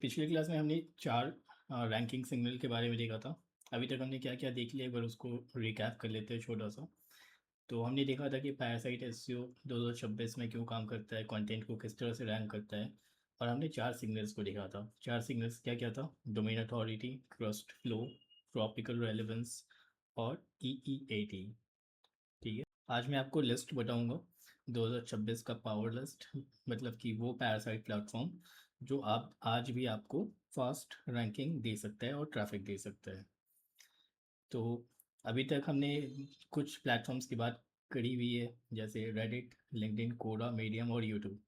पिछले क्लास में हमने 4 रैंकिंग सिग्नल के बारे में देखा था। अभी तक हमने क्या-क्या देख लिया, एक बार उसको रिकैप कर लेते हैं छोटा-सा। तो हमने देखा था कि पैरासाइट एसईओ 2026 में क्यों काम करता है, कंटेंट को किस तरह से रैंक करता है, और हमने 4 सिग्नल्स को देखा था। 4 सिग्नल्स क्या-क्या था? Domain authority, trust flow, tropical relevance और ईईएटी। ठीक है? आज मैं आपको लिस्ट बताऊँगा 2026 का पावर लिस्ट, मतलब कि वो पैरासाइट प्लेटफ़ॉर्म जो आप आज भी आपको फ़ास्ट रैंकिंग दे सकता है और ट्रैफ़िक दे सकता है। तो अभी तक हमने कुछ प्लेटफ़ॉर्म्स की बात करी हुई है, जैसे रेडिट, लिंक्डइन, कोरा, मीडियम और यूट्यूब।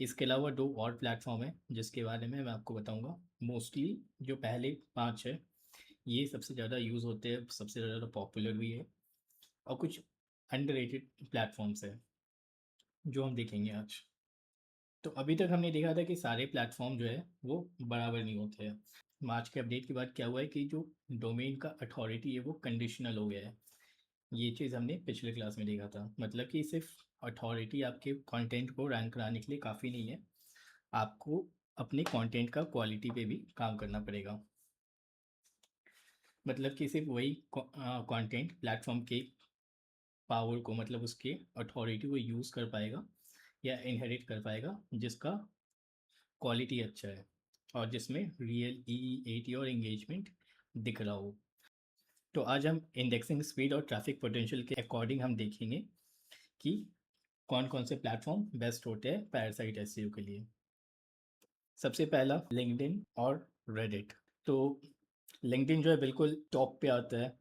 इसके अलावा 2 और प्लेटफ़ॉर्म हैं जिसके बारे में मैं आपको बताऊँगा। मोस्टली जो पहले 5 है, ये सबसे ज़्यादा यूज़ होते हैं, सबसे ज़्यादा पॉपुलर भी है, और कुछ अंडररेटेड प्लेटफ़ॉर्म्स हैं जो हम देखेंगे आज। तो अभी तक हमने देखा था कि सारे प्लेटफॉर्म जो है वो बराबर नहीं होते हैं। आज के अपडेट के बाद क्या हुआ है कि जो डोमेन का अथॉरिटी है वो कंडीशनल हो गया है। ये चीज़ हमने पिछले क्लास में देखा था, मतलब कि सिर्फ अथॉरिटी आपके कंटेंट को रैंक कराने के लिए काफ़ी नहीं है, आपको अपने कंटेंट का क्वालिटी पे भी काम करना पड़ेगा। मतलब कि सिर्फ वही कंटेंट प्लेटफॉर्म के पावर को, मतलब उसके अथॉरिटी को यूज़ कर पाएगा या इनहेरिट कर पाएगा जिसका क्वालिटी अच्छा है और जिसमें रियल ईईएटी और एंगेजमेंट दिख रहा हो। तो आज हम इंडेक्सिंग स्पीड और ट्रैफिक पोटेंशियल के अकॉर्डिंग हम देखेंगे कि कौन कौन से प्लेटफॉर्म बेस्ट होते हैं पैरासाइट एसईओ के लिए। सबसे पहला लिंक्डइन और रेडिट। तो लिंक्डइन जो है बिल्कुल टॉप पे आता है।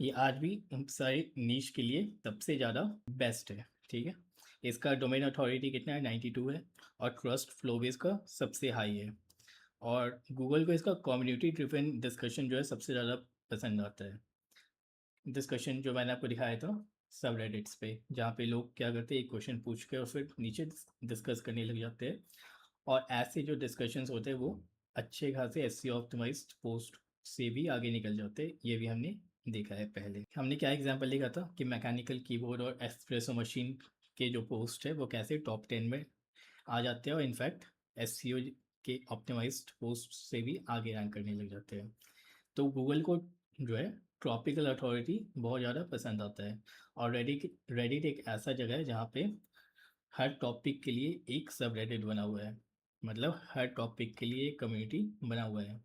ये आज भी सारे नीश के लिए सबसे ज़्यादा बेस्ट है। ठीक है, इसका डोमेन अथॉरिटी कितना है? 92 है, और ट्रस्ट फ्लो भी इसका सबसे हाई है। और गूगल को इसका कम्युनिटी ड्रिवन डिस्कशन जो है सबसे ज़्यादा पसंद आता है। डिस्कशन जो मैंने आपको दिखाया था सब रेडिट्स पे, जहाँ पे लोग क्या करते हैं, एक क्वेश्चन पूछ के और फिर नीचे डिस्कस करने लग जाते हैं, और ऐसे जो डिस्कशंस होते हैं वो अच्छे खासे एसईओ ऑप्टिमाइज्ड पोस्ट से भी आगे निकल जाते हैं। ये भी हमने देखा है। पहले हमने क्या एग्जांपल देखा था कि मैकेनिकल कीबोर्ड और एस्प्रेसो मशीन के जो पोस्ट है वो कैसे टॉप 10 में आ जाते हैं, और इनफैक्ट एसईओ के ऑप्टिमाइज्ड पोस्ट से भी आगे रैंक करने लग जाते हैं। तो गूगल को जो है ट्रॉपिकल अथॉरिटी बहुत ज़्यादा पसंद आता है। और रेडिट एक ऐसा जगह है जहाँ पे हर टॉपिक के लिए एक सब रेडिट बना हुआ है, मतलब हर टॉपिक के लिए एक कम्युनिटी बना हुआ है।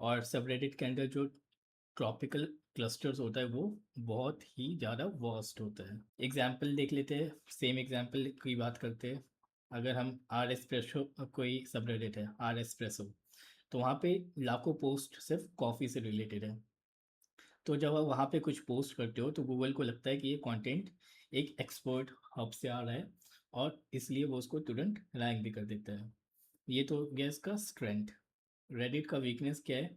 और सब रेडिट के अंदर जो ट्रॉपिकल क्लस्टर्स होता है वो बहुत ही ज़्यादा वास्ट होता है। एग्जाम्पल देख लेते हैं, सेम एग्जाम्पल की बात करते हैं। अगर हम आर एस्प्रेसो, कोई सब रेडिट है आर एस्प्रेसो, तो वहाँ पे लाखों पोस्ट सिर्फ कॉफ़ी से रिलेटेड है। तो जब आप वहाँ पे कुछ पोस्ट करते हो तो गूगल को लगता है कि ये कंटेंट एक एक्सपर्ट हब से आ रहा है, और इसलिए वो उसको तुरंत रैंक भी कर देता है। ये तो हो गया इसका स्ट्रेंथ। रेडिट का वीकनेस क्या है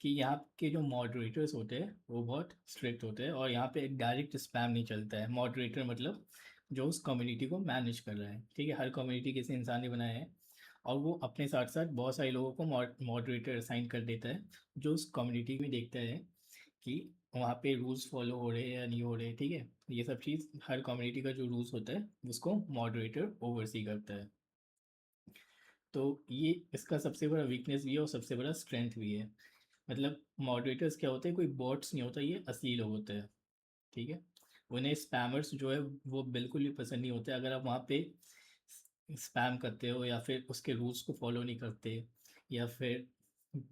कि यहाँ के जो मॉडरेटर्स होते हैं वो बहुत स्ट्रिक्ट होते हैं, और यहाँ पे डायरेक्ट स्पैम नहीं चलता है। मॉडरेटर मतलब जो उस कम्युनिटी को मैनेज कर रहा है। ठीक है, हर कम्युनिटी किसी इंसान ने बनाया है, और वो अपने साथ साथ बहुत सारे लोगों को मॉडरेटर असाइन कर देता है, जो उस कम्युनिटी में देखता है कि वहाँ पे रूल्स फॉलो हो रहे हैं या नहीं हो रहे। ठीक है, ये सब चीज़ हर कम्युनिटी का जो रूल्स होता है उसको मॉडरेटर ओवरसी करता है। तो ये इसका सबसे बड़ा वीकनेस भी है और सबसे बड़ा स्ट्रेंथ भी है। मतलब मॉडरेटर्स क्या होते हैं, कोई बॉट्स नहीं होता, ये असली लोग होते हैं। ठीक है, उन्हें स्पैमर्स जो है वो बिल्कुल भी पसंद नहीं होते। अगर आप वहाँ पे स्पैम करते हो या फिर उसके रूल्स को फॉलो नहीं करते, या फिर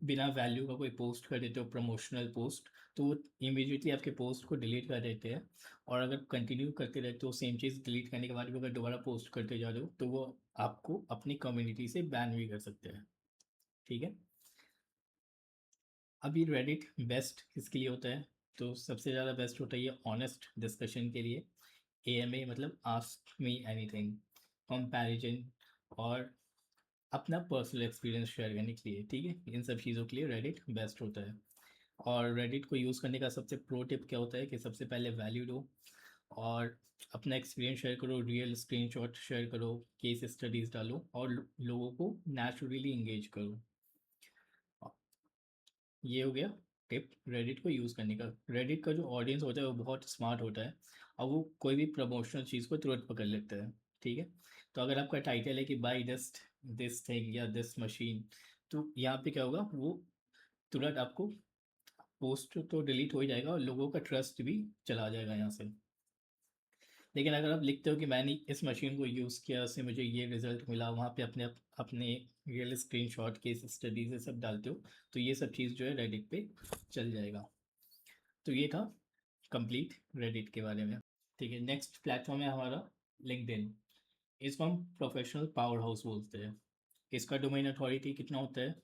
बिना वैल्यू का कोई पोस्ट कर देते हो, प्रमोशनल पोस्ट, तो वो इमीडिएटली आपके पोस्ट को डिलीट कर देते हैं। और अगर कंटिन्यू करते रहते हो सेम चीज़, डिलीट करने के बाद भी अगर दोबारा पोस्ट करते जा रहे हो तो वो आपको अपनी कम्युनिटी से बैन भी कर सकते हैं। ठीक है, अभी रेडिट बेस्ट किसके लिए होता है? तो सबसे ज़्यादा बेस्ट होता है ये ऑनेस्ट डिस्कशन के लिए। एएमए मतलब आस्क मी एनीथिंग, कंपैरिजन, और अपना पर्सनल एक्सपीरियंस शेयर करने के लिए। ठीक है, इन सब चीज़ों के लिए रेडिट बेस्ट होता है। और रेडिट को यूज़ करने का सबसे प्रो टिप क्या होता है कि सबसे पहले वैल्यू दो, और अपना एक्सपीरियंस शेयर करो, रियल स्क्रीनशॉट शेयर करो, केस स्टडीज़ डालो, और लोगों को नेचुरली इंगेज करो। ये हो गया टिप रेडिट को यूज़ करने का। रेडिट का जो ऑडियंस होता है वो बहुत स्मार्ट होता है, और वो कोई भी प्रमोशनल चीज़ को तुरंत पकड़ लेता है। ठीक है, तो अगर आपका टाइटल है कि बाई दिस दिस थिंग या दिस मशीन, तो यहाँ पे क्या होगा, वो तुरंत आपको पोस्ट तो डिलीट हो ही जाएगा और लोगों का ट्रस्ट भी चला जाएगा यहाँ से। लेकिन अगर आप लिखते हो कि मैंने इस मशीन को यूज़ किया, उससे मुझे ये रिजल्ट मिला, वहाँ पे अपने रियल स्क्रीनशॉट केस स्टडीज ये सब डालते हो, तो ये सब चीज़ जो है रेडिट पे चल जाएगा। तो ये था कंप्लीट रेडिट के बारे में। ठीक है, नेक्स्ट प्लेटफॉर्म है हमारा लिंक्डइन। इसको हम प्रोफेशनल पावर हाउस बोलते हैं। इसका डोमेन अथॉरिटी कितना होता है?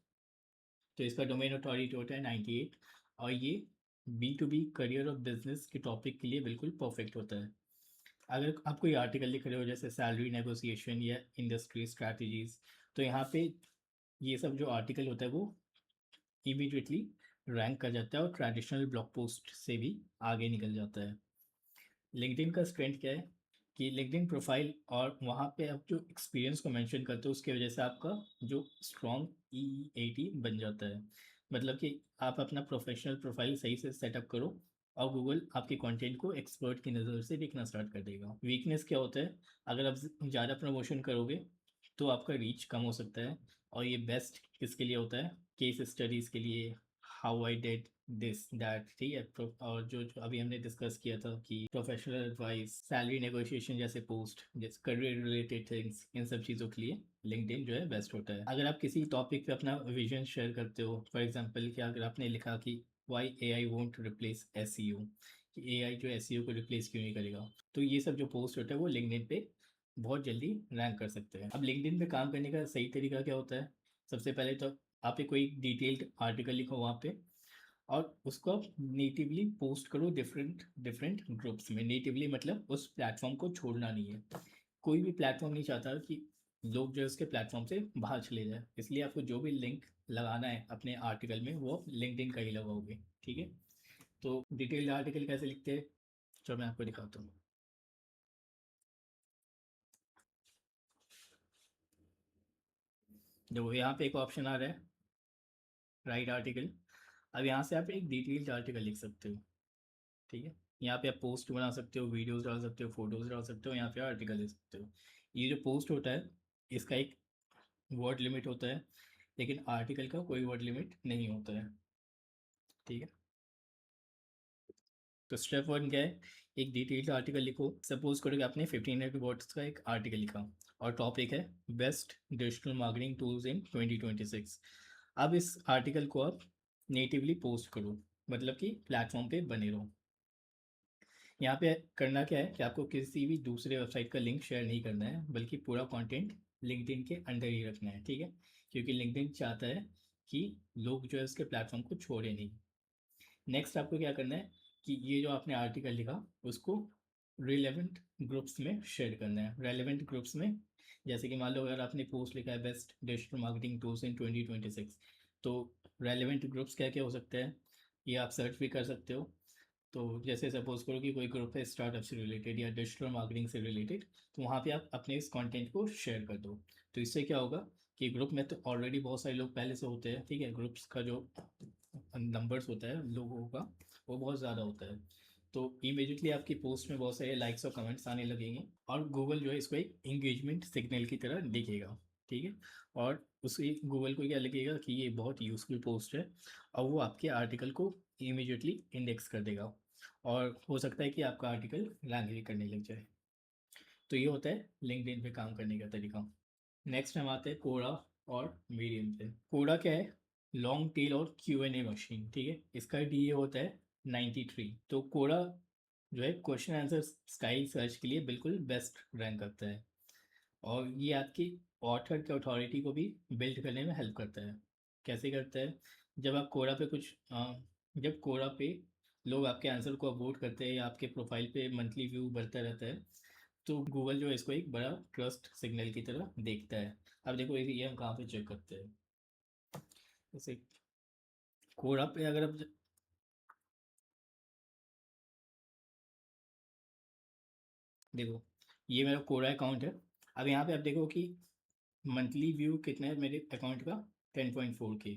तो इसका डोमेन अथॉरिटी होता है 98, और ये B2B करियर और बिजनेस के टॉपिक के लिए बिल्कुल परफेक्ट होता है। अगर आप कोई आर्टिकल लिख रहे हो जैसे सैलरी नेगोशिएशन या इंडस्ट्री स्ट्रैटेजीज, तो यहाँ पे ये सब जो आर्टिकल होता है वो इमीडिएटली रैंक कर जाता है और ट्रेडिशनल ब्लॉग पोस्ट से भी आगे निकल जाता है। लिंक्डइन का स्ट्रेंथ क्या है कि लिंक्डइन प्रोफाइल और वहाँ पे आप जो एक्सपीरियंस को मेंशन करते हो उसकी वजह से आपका जो स्ट्रॉन्ग EEAT बन जाता है। मतलब कि आप अपना प्रोफेशनल प्रोफाइल सही से सेटअप करो और गूगल आपके कंटेंट को एक्सपर्ट की नज़र से देखना स्टार्ट कर देगा। वीकनेस क्या होता है? अगर आप ज़्यादा प्रमोशन करोगे तो आपका रीच कम हो सकता है, और ये बेस्ट किसके लिए होता है? केस स्टडीज़ के लिए, how I did this that, ठीक है। और जो अभी हमने डिस्कस किया था कि प्रोफेशनल एडवाइस, सैलरी नेगोशिएशन जैसे पोस्ट, जैसे करियर रिलेटेड थिंग्स, इन सब चीज़ों के लिए लिंक्डइन जो है बेस्ट होता है। अगर आप किसी टॉपिक पे अपना विजन शेयर करते हो, फॉर एग्जांपल कि अगर आपने लिखा कि why AI won't replace SEO, कि AI जो SEO को रिप्लेस क्यों नहीं करेगा, तो ये सब जो पोस्ट होता है वो लिंक्डइन पे बहुत जल्दी रैंक कर सकते हैं। अब लिंक्डइन पे काम करने का सही तरीका क्या होता है? सबसे पहले तो आप एक कोई डिटेल्ड आर्टिकल लिखो वहाँ पे, और उसको आप नेटिवली पोस्ट करो डिफरेंट डिफरेंट ग्रुप्स में। नेटिवली मतलब उस प्लेटफॉर्म को छोड़ना नहीं है। कोई भी प्लेटफॉर्म नहीं चाहता कि लोग जो है उसके प्लेटफॉर्म से बाहर चले जाए, इसलिए आपको जो भी लिंक लगाना है अपने आर्टिकल में वो लिंक्डइन का ही लगाओगे। ठीक है, तो डिटेल्ड आर्टिकल कैसे लिखते हैं, चलो मैं आपको दिखाता हूँ। देखो यहाँ पे एक ऑप्शन आ रहा है राइट आर्टिकल। अब यहाँ से आप एक डिटेल्ड आर्टिकल लिख सकते हो। ठीक है, यहाँ पे आप पोस्ट बना सकते हो, वीडियोस डाल सकते हो, फोटोज डाल सकते हो, यहाँ पे आर्टिकल लिख सकते हो। ये जो पोस्ट होता है इसका एक वर्ड लिमिट होता है, लेकिन आर्टिकल का कोई वर्ड लिमिट नहीं होता है। ठीक है, तो स्टेप वन क्या है? एक डिटेल्ड आर्टिकल लिखो। सपोज करो कि आपने 1500 वर्ड्स का एक आर्टिकल लिखा और टॉपिक है best digital marketing tools in 2026। अब इस आर्टिकल को आप नेटिवली पोस्ट करो, मतलब कि प्लेटफॉर्म पे बने रहो। यहाँ पे करना क्या है कि आपको किसी भी दूसरे वेबसाइट का लिंक शेयर नहीं करना है, बल्कि पूरा कंटेंट लिंक्डइन के अंदर ही रखना है। ठीक है, क्योंकि लिंक्डइन चाहता है कि लोग जो है उसके प्लेटफॉर्म को छोड़े नहीं। नेक्स्ट आपको क्या करना है कि ये जो आपने आर्टिकल लिखा उसको रिलेवेंट ग्रुप्स में शेयर करना है। रेलेवेंट ग्रुप्स में, जैसे कि मान लो अगर आपने पोस्ट लिखा है best digital marketing tools in 2026, तो रेलेवेंट ग्रुप्स क्या क्या हो सकते हैं ये आप सर्च भी कर सकते हो। तो जैसे सपोज करो कि कोई ग्रुप है स्टार्टअप से रिलेटेड या डिजिटल मार्केटिंग से रिलेटेड, तो वहाँ पे आप अपने इस कंटेंट को शेयर कर दो। तो इससे क्या होगा कि ग्रुप में तो ऑलरेडी बहुत सारे लोग पहले से होते हैं। ठीक है, ग्रुप्स का जो नंबर्स होता है लोगों का वो बहुत ज़्यादा होता है, तो इमीडिएटली आपकी पोस्ट में बहुत सारे लाइक्स और कमेंट्स आने लगेंगे, और गूगल जो है इसको एक इंगेजमेंट सिग्नल की तरह दिखेगा। ठीक है, और उसी गूगल को क्या लगेगा कि ये बहुत यूज़फुल पोस्ट है, और वो आपके आर्टिकल को इमीडिएटली इंडेक्स कर देगा, और हो सकता है कि आपका आर्टिकल रैंक भी करने लग जाए। तो ये होता है लिंक्डइन पे काम करने का तरीका। नेक्स्ट हम आते हैं कोड़ा और मीडियम पे। कोड़ा क्या है? लॉन्ग टेल और Q&A मशीन। ठीक है, इसका DA होता है 93। तो कोड़ा जो है क्वेश्चन आंसर स्टाइल सर्च के लिए बिल्कुल बेस्ट रैंक करता है, और ये आपकी ऑथर की अथॉरिटी को भी बिल्ड करने में हेल्प करता है। कैसे करता है? जब आप कोरा पे कुछ जब कोरा पे लोग आपके आंसर को अपलोड करते हैं या आपके प्रोफाइल पे मंथली व्यू बढ़ता रहता है, तो गूगल जो है इसको एक बड़ा ट्रस्ट सिग्नल की तरह देखता है। अब देखो ये हम कहाँ पे चेक करते हैं, जैसे कोरा पे अगर आप देखो, ये मेरा कोरा अकाउंट है। अब यहाँ पे आप देखो कि मंथली व्यू कितना है मेरे अकाउंट का, 10.4K।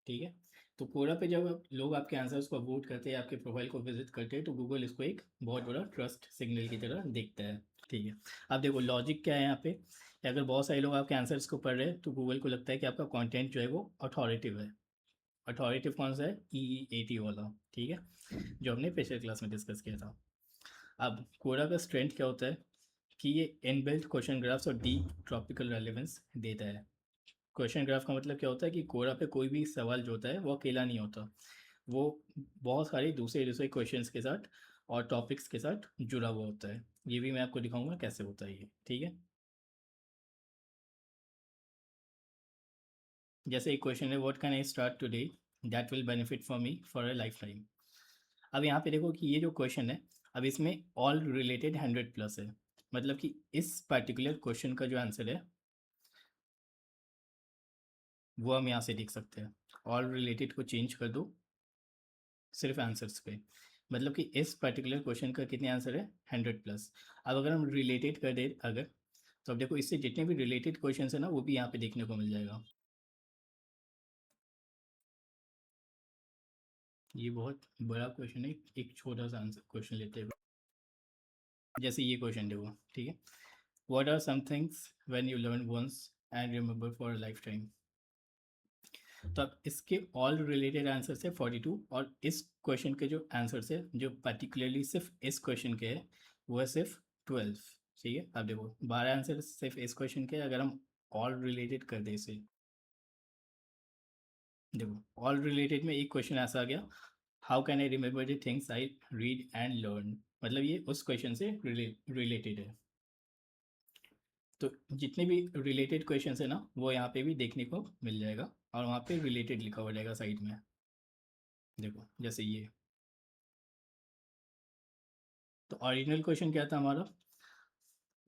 ठीक है, तो कोरा पे जब लोग आपके आंसर्स को वोट करते हैं, आपके प्रोफाइल को विजिट करते हैं, तो गूगल इसको एक बहुत बड़ा ट्रस्ट सिग्नल की तरह देखता है। ठीक है, अब देखो लॉजिक क्या है यहाँ पे अगर बहुत सारे लोग आपके आंसर्स को पढ़ रहे हैं तो गूगल को लगता है कि आपका कंटेंट जो है वो अथॉरिटिव है। अथॉरिटिव कौन सा है? EEAT वाला, ठीक है, जो हमने पिछले क्लास में डिस्कस किया था। अब कोरा का स्ट्रेंथ क्या होता है कि ये इनबिल्ट क्वेश्चन ग्राफ्स और डीप टॉपिकल रेलेवेंस देता है। क्वेश्चन ग्राफ का मतलब क्या होता है कि कोरा पे कोई भी सवाल जो होता है वो अकेला नहीं होता, वो बहुत सारे दूसरे दूसरे क्वेश्चंस के साथ और टॉपिक्स के साथ जुड़ा हुआ होता है। ये भी मैं आपको दिखाऊंगा कैसे होता है ये, ठीक है। जैसे एक क्वेश्चन है, what can I start today that will benefit for me for a life time. अब यहाँ पे देखो कि ये जो क्वेश्चन है, अब इसमें ऑल रिलेटेड 100+ है, मतलब कि इस पर्टिकुलर क्वेश्चन का जो आंसर है वो हम यहाँ से देख सकते हैं। ऑल रिलेटेड को चेंज कर दो सिर्फ आंसर्स पे, मतलब कि इस पर्टिकुलर क्वेश्चन का कितने आंसर है? 100+। अब अगर हम रिलेटेड कर दे अगर, तो अब देखो इससे जितने भी रिलेटेड क्वेश्चन है ना वो भी यहाँ पे देखने को मिल जाएगा। ये बहुत बड़ा क्वेश्चन है, एक छोटा सा आंसर क्वेश्चन लेते हैं। जैसे ये क्वेश्चन देखो, ठीक है, what are some things when you learn once and remember for a lifetime. तो अब इसके ऑल रिलेटेड आंसर है 42, और इस क्वेश्चन के जो आंसर है जो पर्टिकुलरली सिर्फ इस क्वेश्चन के है वो है सिर्फ 12। ठीक है, अब देखो 12 आंसर सिर्फ इस क्वेश्चन के, अगर हम ऑल रिलेटेड कर दे इसे, देखो ऑल रिलेटेड में एक क्वेश्चन ऐसा आ गया, how can I remember the things I read and learn, मतलब ये उस क्वेश्चन से रिलेटेड है। तो जितने भी रिलेटेड क्वेश्चन है ना वो यहाँ पे भी देखने को मिल जाएगा, और वहाँ पे रिलेटेड लिखा हो जाएगा साइड में। देखो जैसे ये, तो ओरिजिनल क्वेश्चन क्या था हमारा,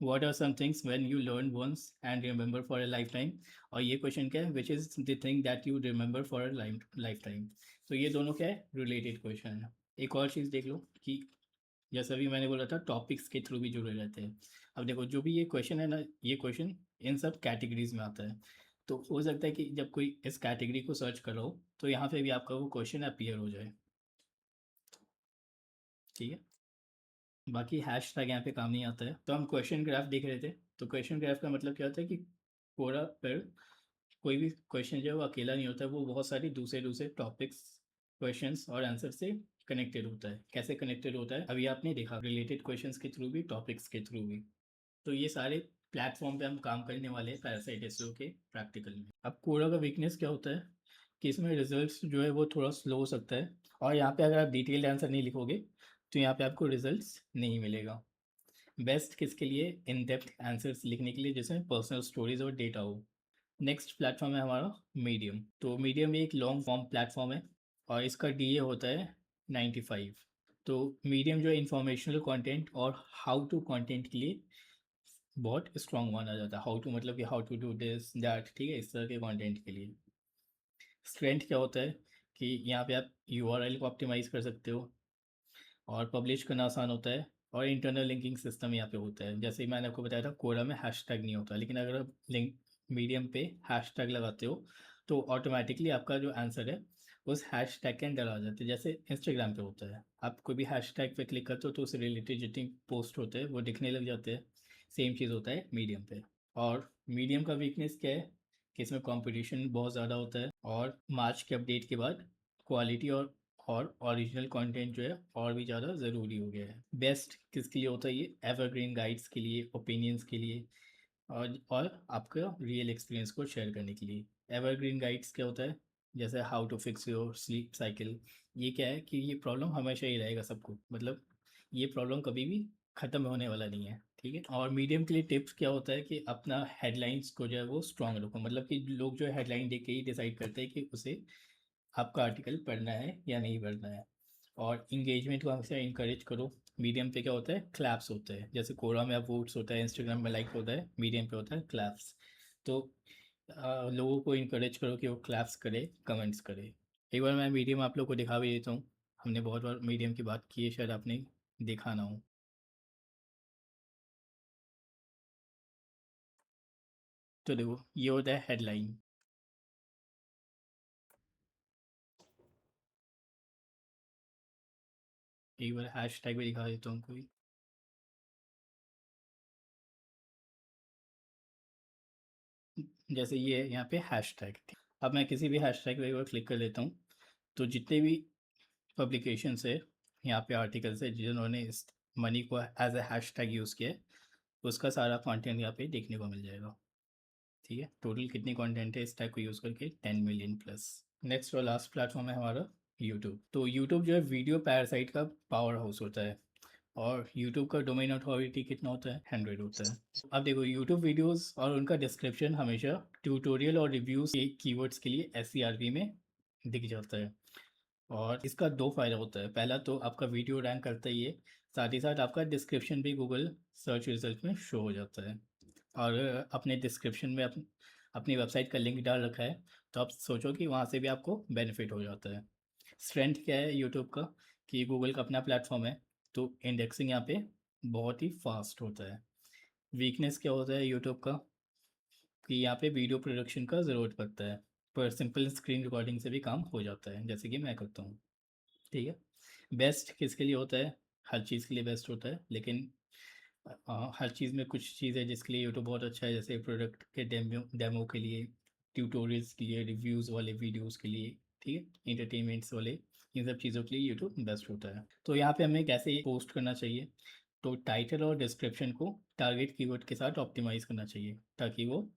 what are some things when you learn once and remember for a lifetime. और ये क्वेश्चन क्या है, which is the thing that you remember for a lifetime. तो ये दोनों क्या है, रिलेटेड क्वेश्चन है। एक और चीज़ देख लो कि जैसा भी मैंने बोला था टॉपिक्स के थ्रू भी जुड़े रहते हैं। अब देखो जो भी ये क्वेश्चन है ना, ये क्वेश्चन इन सब कैटेगरीज में आता है। तो हो सकता है कि जब कोई इस कैटेगरी को सर्च कर रहा हो तो यहाँ पे भी आपका वो क्वेश्चन अपीयर हो जाए, ठीक है। बाकी हैश टैग यहाँ पे काम नहीं आता है। तो हम क्वेश्चन ग्राफ देख रहे थे, तो क्वेश्चन ग्राफ का मतलब क्या होता है कि पूरा पर कोई भी क्वेश्चन जो है वो अकेला नहीं होता है, वो बहुत सारी दूसरे दूसरे टॉपिक्स, क्वेश्चंस और आंसर से कनेक्टेड होता है। कैसे कनेक्टेड होता है अभी आपने देखा, रिलेटेड क्वेश्चंस के थ्रू भी, टॉपिक्स के थ्रू भी। तो ये सारे प्लेटफॉर्म पे हम काम करने वाले हैं पैरासाइट एसईओ के प्रैक्टिकल में। अब कोरा का वीकनेस क्या होता है कि इसमें रिजल्ट्स जो है वो थोड़ा स्लो हो सकता है, और यहाँ पे अगर आप डिटेल्ड आंसर नहीं लिखोगे तो यहाँ पे आपको रिजल्ट्स नहीं मिलेगा। बेस्ट किसके लिए, इन डेप्थ आंसर्स लिखने के लिए जिसमें पर्सनल स्टोरीज और डेटा हो। नेक्स्ट प्लेटफॉर्म है हमारा मीडियम। तो मीडियम एक लॉन्ग फॉर्म प्लेटफॉर्म है और इसका डीए होता है 95। तो मीडियम जो है इंफॉर्मेशनल कंटेंट और हाउ टू कंटेंट के लिए बहुत स्ट्रॉन्ग माना जाता है। हाउ टू मतलब कि how to do this that, ठीक है, इस तरह के कंटेंट के लिए। स्ट्रेंथ क्या होता है कि यहाँ पे आप यूआरएल को ऑप्टिमाइज कर सकते हो, और पब्लिश करना आसान होता है, और इंटरनल लिंकिंग सिस्टम यहाँ पे होता है। जैसे ही मैंने आपको बताया था कोरा में हैशटैग नहीं होता, लेकिन अगर आप लिंक मीडियम पे हैशटैग लगाते हो तो ऑटोमेटिकली आपका जो आंसर है उस हैशटैग के अंदर आ जाते हैं। जैसे इंस्टाग्राम पे होता है, आप कोई भी हैशटैग पे क्लिक करते हो तो उससे रिलेटेड जितनी पोस्ट होते हैं वो दिखने लग जाते हैं। सेम चीज़ होता है मीडियम पे। और मीडियम का वीकनेस क्या है कि इसमें कंपटीशन बहुत ज़्यादा होता है, और मार्च के अपडेट के बाद क्वालिटी और ओरिजिनल कंटेंट जो है और भी ज़्यादा ज़रूरी हो गया है। बेस्ट किसके लिए होता है ये, एवरग्रीन गाइड्स के लिए, ओपिनियंस के लिए, और आपका रियल एक्सपीरियंस को शेयर करने के लिए। एवरग्रीन गाइड्स क्या होता है, जैसे how to fix your sleep cycle. ये क्या है कि ये प्रॉब्लम हमेशा ही रहेगा सबको, मतलब ये प्रॉब्लम कभी भी ख़त्म होने वाला नहीं है, ठीक है। और मीडियम के लिए टिप्स क्या होता है कि अपना हेडलाइंस को जो है वो स्ट्रांग रखो, मतलब कि लोग जो है हेडलाइन देख के ही डिसाइड करते हैं कि उसे आपका आर्टिकल पढ़ना है या नहीं पढ़ना है। और इंगेजमेंट को हमेशा इंकरेज करो। मीडियम पे क्या होता है, क्लैप्स होता है, जैसे कोरा में आप वोट्स होता है, इंस्टाग्राम में लाइक होता है, मीडियम पे होता है क्लैप्स। तो लोगों को इंकरेज करो कि वो क्लैप्स करे, कमेंट्स करे। एक बार मैं मीडियम आप लोग को दिखा भी देता हूँ, हमने बहुत बार मीडियम की बात की है, शायद आपने देखा ना हो। तो देखो ये होता है हेडलाइन। एक बार हैश टैग भी दिखा देता हूँ कोई। जैसे ये यहाँ पे हैशटैग, अब मैं किसी भी हैशटैग पे क्लिक कर लेता हूँ, तो जितने भी पब्लिकेशंस है यहाँ पे, आर्टिकल्स है जिन्होंने इस मनी को एज अ हैशटैग यूज़ किया है, उसका सारा कंटेंट यहाँ पे देखने को मिल जाएगा। ठीक है, टोटल कितनी कंटेंट है इस टैग को यूज़ करके, 10 मिलियन प्लस। नेक्स्ट और लास्ट प्लेटफॉर्म है हमारा यूट्यूब। तो यूट्यूब जो है वीडियो पैरासाइट का पावर हाउस होता है, और यूट्यूब का डोमेन अथॉरिटी कितना होता है, 100 होता है। अब देखो, यूट्यूब वीडियोस और उनका डिस्क्रिप्शन हमेशा ट्यूटोरियल और रिव्यूज के कीवर्ड्स के लिए एसईआरपी में दिख जाता है। और इसका दो फ़ायदा होता है, पहला तो आपका वीडियो रैंक करता ही है, साथ ही साथ आपका डिस्क्रिप्शन भी गूगल सर्च रिजल्ट में शो हो जाता है। और अपने डिस्क्रिप्शन में अपनी वेबसाइट का लिंक डाल रखा है, तो आप सोचो कि वहाँ से भी आपको बेनिफिट हो जाता है। स्ट्रेंथ क्या है यूट्यूब का, कि गूगल का अपना प्लेटफॉर्म है, तो इंडेक्सिंग यहाँ पे बहुत ही फास्ट होता है। वीकनेस क्या होता है यूट्यूब का, कि यहाँ पे वीडियो प्रोडक्शन का ज़रूरत पड़ता है, पर सिंपल स्क्रीन रिकॉर्डिंग से भी काम हो जाता है, जैसे कि मैं करता हूँ। ठीक है, बेस्ट किसके लिए होता है, हर चीज़ के लिए बेस्ट होता है, लेकिन हर चीज़ में कुछ चीज़ है जिसके लिए यूट्यूब बहुत अच्छा है, जैसे प्रोडक्ट के डेमो डेमो के लिए, ट्यूटोरियल्स के लिए, रिव्यूज़ वाले वीडियोस के लिए, ठीक है, इंटरटेनमेंट्स वाले, इन सब चीज़ों के लिए यूट्यूब बेस्ट होता है। तो यहाँ पे हमें कैसे पोस्ट करना चाहिए, तो टाइटल और डिस्क्रिप्शन को टारगेट कीवर्ड के साथ ऑप्टिमाइज़ करना चाहिए, ताकि वो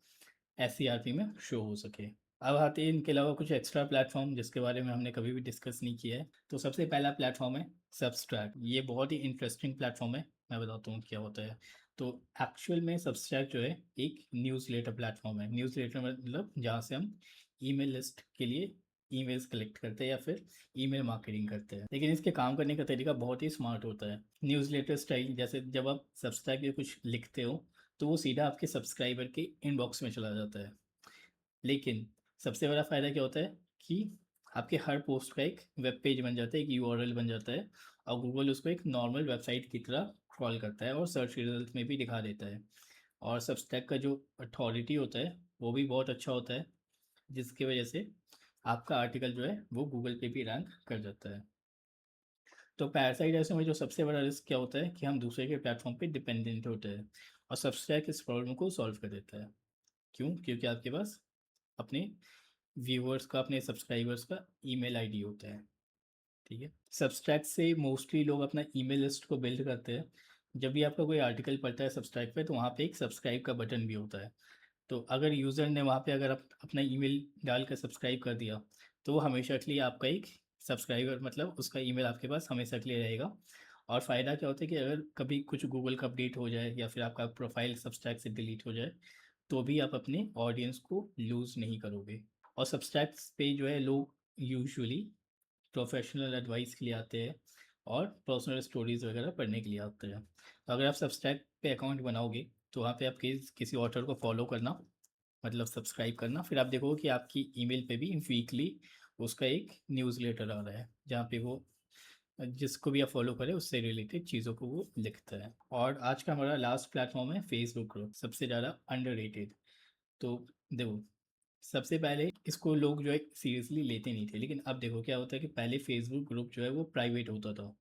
एससीआरपी में शो हो सके। अब आते हैं इनके अलावा कुछ एक्स्ट्रा प्लेटफॉर्म जिसके बारे में हमने कभी भी डिस्कस नहीं किया है। तो सबसे पहला प्लेटफॉर्म है सब्सट्रैक्ट। ये बहुत ही इंटरेस्टिंग प्लेटफॉर्म है, मैं बताता हूँ क्या होता है। तो एक्चुअल में सब्सट्रैक्ट जो है एक न्यूज़लेटर प्लेटफॉर्म है। न्यूज़लेटर मतलब जहाँ से हम ईमेल लिस्ट के लिए ईमेल्स कलेक्ट करते हैं या फिर ईमेल मार्केटिंग करते हैं, लेकिन इसके काम करने का तरीका बहुत ही स्मार्ट होता है। न्यूज़लेटर स्टाइल, जैसे जब आप सब्सट्रैक्ट में कुछ लिखते हो तो वो सीधा आपके सब्सक्राइबर के इनबॉक्स में चला जाता है। लेकिन सबसे बड़ा फ़ायदा क्या होता है कि आपके हर पोस्ट का एक वेब पेज बन जाता है, एक यूआरएल बन जाता है, और गूगल उसको एक नॉर्मल वेबसाइट की तरह क्रॉल करता है और सर्च रिजल्ट में भी दिखा देता है। और सबस्टैक का जो अथॉरिटी होता है वो भी बहुत अच्छा होता है, जिसकी वजह से आपका आर्टिकल जो है वो गूगल पे भी रैंक कर जाता है। तो पैरासाइट ऐसे में जो सबसे बड़ा रिस्क क्या होता है कि हम दूसरे के प्लेटफॉर्म पे डिपेंडेंट होते हैं, और सबस्टैक इस प्रॉब्लम को सॉल्व कर देता है। क्यों? क्योंकि आपके पास अपने व्यूअर्स का, अपने सब्सक्राइबर्स का ईमेल आईडी होता है। ठीक है, सब्सट्रैक्ट से मोस्टली लोग अपना ईमेल लिस्ट को बिल्ड करते हैं। जब भी आपका कोई आर्टिकल पढ़ता है सब्सट्रैक्ट पे, तो वहाँ पे एक सब्सक्राइब का बटन भी होता है। तो अगर यूज़र ने वहाँ पे अगर अपना ईमेल डालकर सब्सक्राइब कर दिया, तो वो हमेशा के लिए आपका एक सब्सक्राइबर, मतलब उसका ईमेल आपके पास हमेशा के लिए रहेगा। और फ़ायदा क्या होता है कि अगर कभी कुछ गूगल का अपडेट हो जाए या फिर आपका प्रोफाइल सब्सट्रैक्ट से डिलीट हो जाए, तो भी आप अपने ऑडियंस को लूज़ नहीं करोगे। और सब्सट्रैक्ट्स पे जो है लोग यूजुअली प्रोफेशनल एडवाइस के लिए आते हैं और पर्सनल स्टोरीज़ वगैरह पढ़ने के लिए आते हैं। तो अगर आप सब्सट्रैक्ट पे अकाउंट बनाओगे, तो वहाँ पे आप किसी ऑथर को फॉलो करना, मतलब सब्सक्राइब करना, फिर आप देखोगे कि आपकी ईमेल पे भी वीकली उसका एक न्यूज़लेटर आ रहा है, जहाँ पे वो जिसको भी आप फॉलो करें उससे रिलेटेड चीज़ों को वो लिखता है। और आज का हमारा लास्ट प्लेटफॉर्म है फेसबुक ग्रुप, सबसे ज़्यादा अंडररेटेड। तो देखो, सबसे पहले इसको लोग जो है सीरियसली लेते नहीं थे, लेकिन अब देखो क्या होता है कि पहले फेसबुक ग्रुप जो है वो प्राइवेट होता था,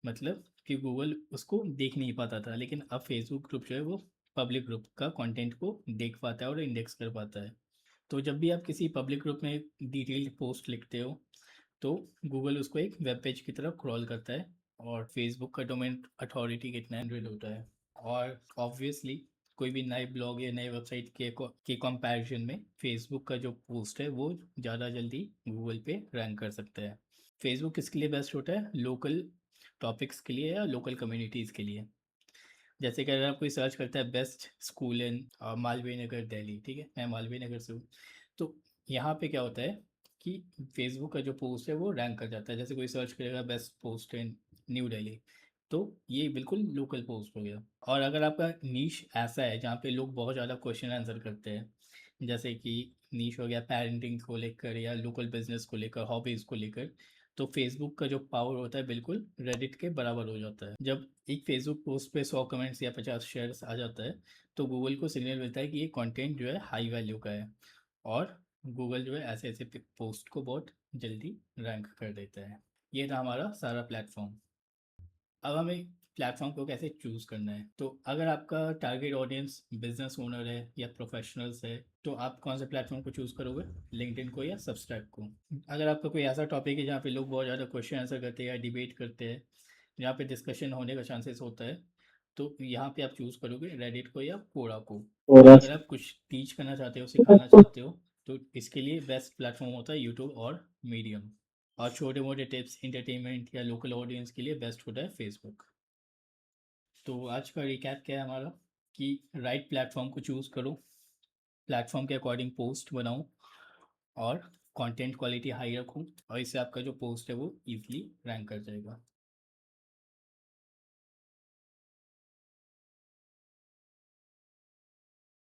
मतलब कि गूगल उसको देख नहीं पाता था, लेकिन अब फेसबुक ग्रुप जो है वो पब्लिक ग्रुप का कंटेंट को देख पाता है और इंडेक्स कर पाता है। तो जब भी आप किसी पब्लिक ग्रुप में डिटेल्ड पोस्ट लिखते हो, तो गूगल उसको एक वेब पेज की तरफ क्रॉल करता है। और फेसबुक का डोमेन अथॉरिटी कितना 100 होता है। और ऑब्वियसली कोई भी नए ब्लॉग या नए वेबसाइट के कंपैरिजन में फेसबुक का जो पोस्ट है वो ज़्यादा जल्दी गूगल पे रैंक कर सकता है। फेसबुक किसके लिए बेस्ट होता है, लोकल टॉपिक्स के लिए या लोकल कम्युनिटीज़ के लिए। जैसे कि अगर आप कोई सर्च करता है बेस्ट स्कूल इन मालवीय नगर दिल्ली, ठीक है, मैं मालवीय नगर से हूँ, तो यहाँ पे क्या होता है कि फेसबुक का जो पोस्ट है वो रैंक कर जाता है। जैसे कोई सर्च करेगा बेस्ट पोस्ट इन न्यू दिल्ली, तो ये बिल्कुल लोकल पोस्ट हो गया। और अगर आपका नीश ऐसा है जहाँ पे लोग बहुत ज़्यादा क्वेश्चन आंसर करते हैं, जैसे कि नीश हो गया पेरेंटिंग को लेकर या लोकल बिजनेस को लेकर, हॉबीज़ को लेकर, तो फेसबुक का जो पावर होता है बिल्कुल रेडिट के बराबर हो जाता है। जब एक फेसबुक पोस्ट पे 100 कमेंट्स या 50 शेयर्स आ जाता है, तो गूगल को सिग्नल मिलता है कि ये कंटेंट जो है हाई वैल्यू का है, और गूगल जो है ऐसे ऐसे पोस्ट को बहुत जल्दी रैंक कर देता है। ये था हमारा सारा प्लेटफॉर्म। अब हमें प्लेटफॉर्म को कैसे चूज़ करना है। तो अगर आपका टारगेट ऑडियंस बिजनेस ओनर है या प्रोफेशनल्स है, तो आप कौन से प्लेटफॉर्म को चूज़ करोगे, लिंक्डइन को या सब्सक्राइब को। अगर आपका कोई ऐसा टॉपिक है जहाँ पे लोग बहुत ज़्यादा क्वेश्चन आंसर करते हैं या डिबेट करते हैं, जहाँ पे डिस्कशन होने का चांसेस होता है, तो यहाँ पे आप चूज़ करोगे रेडिट को या कोरा को। और अगर आप कुछ टीच करना चाहते हो, सिखाना चाहते हो, तो इसके लिए बेस्ट प्लेटफॉर्म होता है यूट्यूब और मीडियम। और छोटे मोटे टिप्स एंटरटेनमेंट या लोकल ऑडियंस के लिए बेस्ट होता है फेसबुक। तो आज का रिकैप क्या है हमारा, कि राइट प्लेटफॉर्म को चूज़ करो, प्लेटफॉर्म के अकॉर्डिंग पोस्ट बनाओ, और कंटेंट क्वालिटी हाई रखो, और इससे आपका जो पोस्ट है वो इजीली रैंक कर जाएगा।